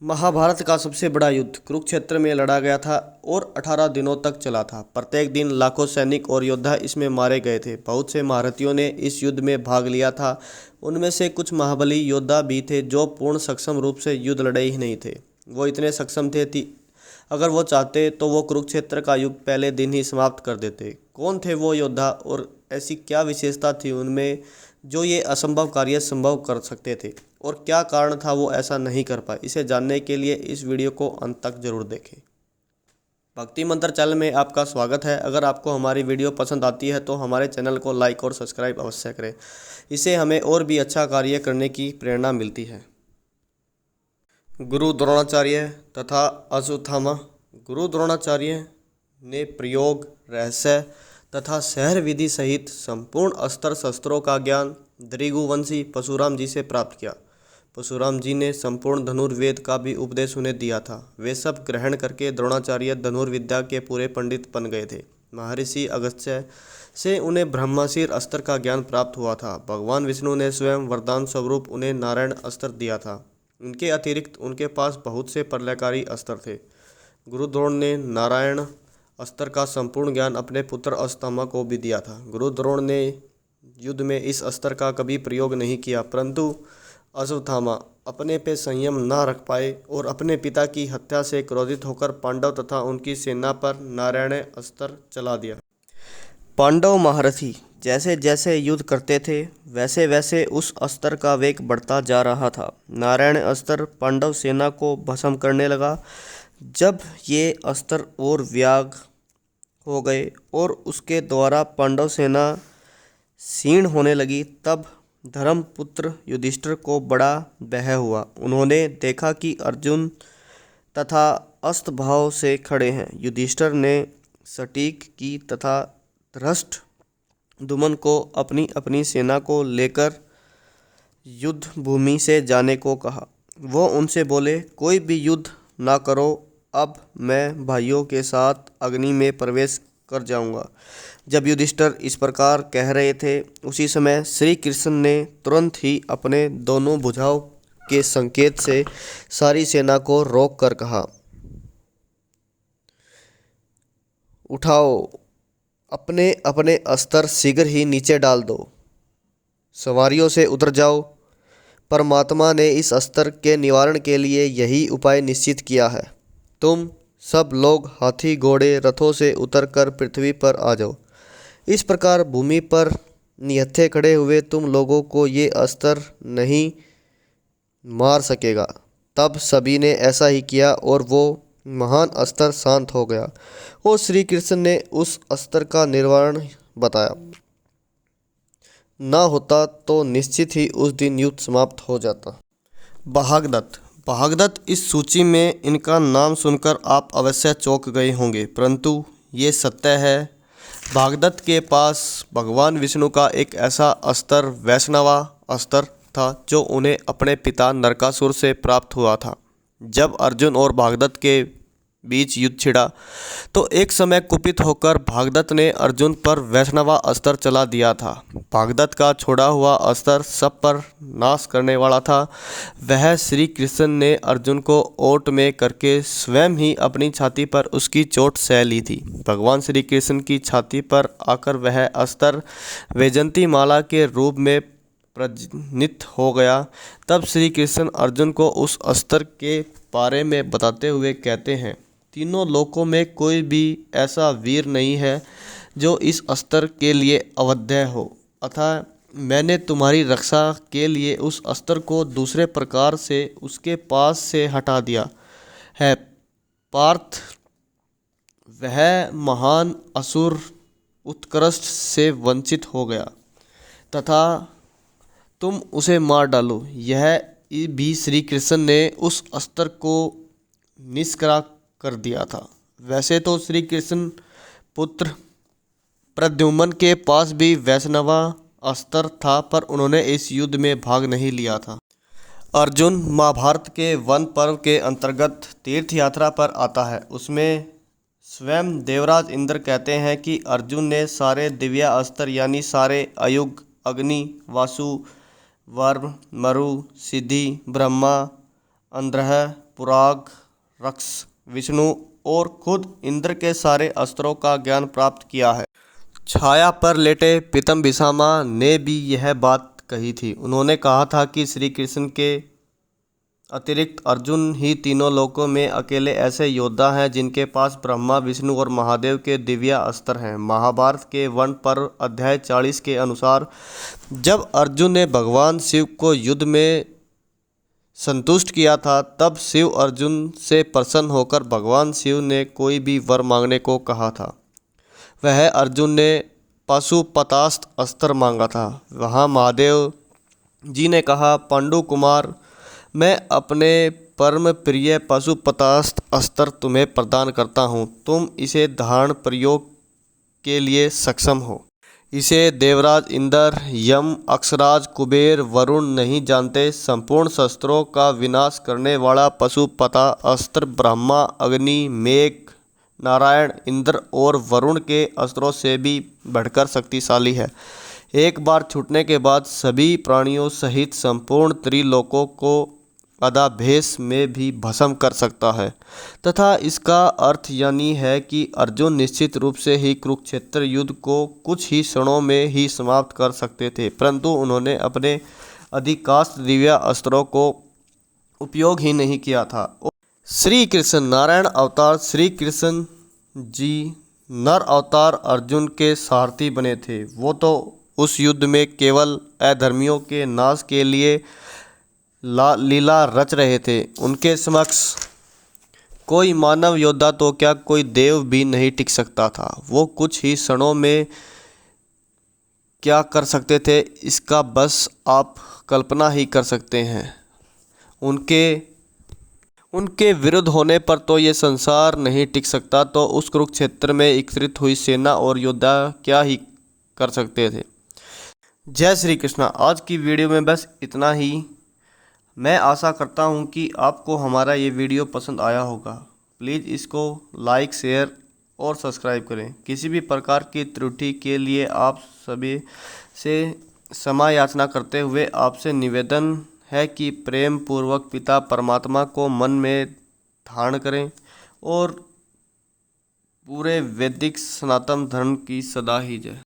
महाभारत का सबसे बड़ा युद्ध कुरुक्षेत्र में लड़ा गया था और 18 दिनों तक चला था। प्रत्येक दिन लाखों सैनिक और योद्धा इसमें मारे गए थे। बहुत से महारथियों ने इस युद्ध में भाग लिया था। उनमें से कुछ महाबली योद्धा भी थे जो पूर्ण सक्षम रूप से युद्ध लड़े ही नहीं थे। वो इतने सक्षम थे अगर वो चाहते तो वो कुरुक्षेत्र का युद्ध पहले दिन ही समाप्त कर देते। कौन थे वो योद्धा और ऐसी क्या विशेषता थी उनमें जो ये असंभव कार्य संभव कर सकते थे, और क्या कारण था वो ऐसा नहीं कर पाए? इसे जानने के लिए इस वीडियो को अंत तक जरूर देखें। भक्ति मंत्र चैनल में आपका स्वागत है। अगर आपको हमारी वीडियो पसंद आती है तो हमारे चैनल को लाइक और सब्सक्राइब अवश्य करें। इससे हमें और भी अच्छा कार्य करने की प्रेरणा मिलती है। गुरु द्रोणाचार्य तथा अश्वत्थामा। गुरु द्रोणाचार्य ने प्रयोग, रहस्य तथा शहर विधि सहित संपूर्ण अस्त्र शस्त्रों का ज्ञान दृगुवंशी परशुराम जी से प्राप्त किया। परशुराम जी ने संपूर्ण धनुर्वेद का भी उपदेश उन्हें दिया था। वे सब ग्रहण करके द्रोणाचार्य धनुर्विद्या के पूरे पंडित बन गए थे। महर्षि अगस्त्य से उन्हें ब्रह्मास्त्र अस्त्र का ज्ञान प्राप्त हुआ था। भगवान विष्णु ने स्वयं वरदान स्वरूप उन्हें नारायण अस्त्र दिया था। इनके अतिरिक्त उनके पास बहुत से प्रलयकारी अस्त्र थे। गुरु द्रोण ने नारायण अस्त्र का संपूर्ण ज्ञान अपने पुत्र अश्वत्थामा को भी दिया था। गुरु द्रोण ने युद्ध में इस अस्त्र का कभी प्रयोग नहीं किया, परंतु अश्वत्थामा अपने पे संयम न रख पाए और अपने पिता की हत्या से क्रोधित होकर पांडव तथा उनकी सेना पर नारायण अस्त्र चला दिया। पांडव महारथी जैसे जैसे युद्ध करते थे वैसे वैसे उस अस्त्र का वेग बढ़ता जा रहा था। नारायण अस्त्र पांडव सेना को भस्म करने लगा। जब ये अस्त्र और व्याग हो गए और उसके द्वारा पांडव सेना क्षीण होने लगी, तब धर्मपुत्र युधिष्ठिर को बड़ा भय हुआ। उन्होंने देखा कि अर्जुन तथा अस्तभाव से खड़े हैं। युधिष्ठिर ने सटीक की तथा धृष्ट दुमन को अपनी अपनी सेना को लेकर युद्ध भूमि से जाने को कहा। वो उनसे बोले, कोई भी युद्ध ना करो, अब मैं भाइयों के साथ अग्नि में प्रवेश कर जाऊंगा। जब युधिष्ठिर इस प्रकार कह रहे थे, उसी समय श्री कृष्ण ने तुरंत ही अपने दोनों भुजाओं के संकेत से सारी सेना को रोक कर कहा, उठाओ, अपने अपने अस्त्र शीघ्र ही नीचे डाल दो, सवारियों से उतर जाओ। परमात्मा ने इस अस्त्र के निवारण के लिए यही उपाय निश्चित किया है। तुम सब लोग हाथी घोड़े रथों से उतरकर पृथ्वी पर आ जाओ। इस प्रकार भूमि पर निहत्थे खड़े हुए तुम लोगों को ये अस्त्र नहीं मार सकेगा। तब सभी ने ऐसा ही किया और वो महान अस्त्र शांत हो गया और श्री कृष्ण ने उस अस्त्र का निवारण बताया। ना होता तो निश्चित ही उस दिन युद्ध समाप्त हो जाता। भागदत्त। भागदत्त, इस सूची में इनका नाम सुनकर आप अवश्य चौंक गए होंगे, परंतु ये सत्य है। भागदत्त के पास भगवान विष्णु का एक ऐसा अस्त्र, वैष्णवा अस्त्र था, जो उन्हें अपने पिता नरकासुर से प्राप्त हुआ था। जब अर्जुन और भागदत्त के बीच युद्ध छिड़ा तो एक समय कुपित होकर भागदत्त ने अर्जुन पर वैष्णवा अस्त्र चला दिया था। भागदत्त का छोड़ा हुआ अस्त्र सब पर नाश करने वाला था। वह श्री कृष्ण ने अर्जुन को ओट में करके स्वयं ही अपनी छाती पर उसकी चोट सह ली थी। भगवान श्री कृष्ण की छाती पर आकर वह अस्त्र वैजयंती माला के रूप में परिणत हो गया। तब श्री कृष्ण अर्जुन को उस अस्त्र के बारे में बताते हुए कहते हैं, तीनों लोकों में कोई भी ऐसा वीर नहीं है जो इस अस्त्र के लिए अवध्य हो, अतः मैंने तुम्हारी रक्षा के लिए उस अस्त्र को दूसरे प्रकार से उसके पास से हटा दिया है। पार्थ, वह महान असुर उत्कृष्ट से वंचित हो गया तथा तुम उसे मार डालो। यह भी श्री कृष्ण ने उस अस्त्र को निष्क्रिय कर दिया था। वैसे तो श्री कृष्ण पुत्र प्रद्युम्न के पास भी वैष्णवा अस्त्र था, पर उन्होंने इस युद्ध में भाग नहीं लिया था। अर्जुन महाभारत के वन पर्व के अंतर्गत तीर्थ यात्रा पर आता है। उसमें स्वयं देवराज इंद्र कहते हैं कि अर्जुन ने सारे दिव्य अस्त्र यानी सारे अयुग, अग्नि, वासु, वर्म, मरु, सिद्धि, ब्रह्मा, अंध्रह, पुराग, रक्ष, विष्णु और खुद इंद्र के सारे अस्त्रों का ज्ञान प्राप्त किया है। छाया पर लेटे पीतम बिसामा ने भी यह बात कही थी। उन्होंने कहा था कि श्री कृष्ण के अतिरिक्त अर्जुन ही तीनों लोकों में अकेले ऐसे योद्धा हैं जिनके पास ब्रह्मा, विष्णु और महादेव के दिव्य अस्त्र हैं। महाभारत के वन पर्व अध्याय 40 के अनुसार जब अर्जुन ने भगवान शिव को युद्ध में संतुष्ट किया था, तब शिव अर्जुन से प्रसन्न होकर भगवान शिव ने कोई भी वर मांगने को कहा था। वह अर्जुन ने पाशुपतास्त्र अस्त्र मांगा था। वहाँ महादेव जी ने कहा, पांडु कुमार, मैं अपने परम प्रिय पाशुपतास्त्र अस्त्र तुम्हें प्रदान करता हूँ। तुम इसे धारण प्रयोग के लिए सक्षम हो। इसे देवराज इंद्र, यम, अक्षराज, कुबेर, वरुण नहीं जानते। संपूर्ण शस्त्रों का विनाश करने वाला पाशुपता अस्त्र ब्रह्मा, अग्नि, मेघ, नारायण, इंद्र और वरुण के अस्त्रों से भी बढ़कर शक्तिशाली है। एक बार छूटने के बाद सभी प्राणियों सहित संपूर्ण त्रिलोकों को आधाभेस में भी भस्म कर सकता है तथा इसका अर्थ यानी है कि अर्जुन निश्चित रूप से ही कुरुक्षेत्र युद्ध को कुछ ही क्षणों में ही समाप्त कर सकते थे, परंतु उन्होंने अपने अधिकांश दिव्य अस्त्रों को उपयोग ही नहीं किया था। श्री कृष्ण नारायण अवतार श्री कृष्ण जी नर अवतार अर्जुन के सारथी बने थे। वो तो उस युद्ध में केवल अधर्मियों के नाश के लिए लीला रच रहे थे। उनके समक्ष कोई मानव योद्धा तो क्या कोई देव भी नहीं टिक सकता था। वो कुछ ही क्षणों में क्या कर सकते थे, इसका बस आप कल्पना ही कर सकते हैं। उनके विरुद्ध होने पर तो ये संसार नहीं टिक सकता, तो उस कुरुक्षेत्र में एकत्रित हुई सेना और योद्धा क्या ही कर सकते थे। जय श्री कृष्णा। आज की वीडियो में बस इतना ही। मैं आशा करता हूँ कि आपको हमारा ये वीडियो पसंद आया होगा। प्लीज़ इसको लाइक, शेयर और सब्सक्राइब करें। किसी भी प्रकार की त्रुटि के लिए आप सभी से क्षमा याचना करते हुए आपसे निवेदन है कि प्रेम पूर्वक पिता परमात्मा को मन में धारण करें और पूरे वैदिक सनातन धर्म की सदा ही जय।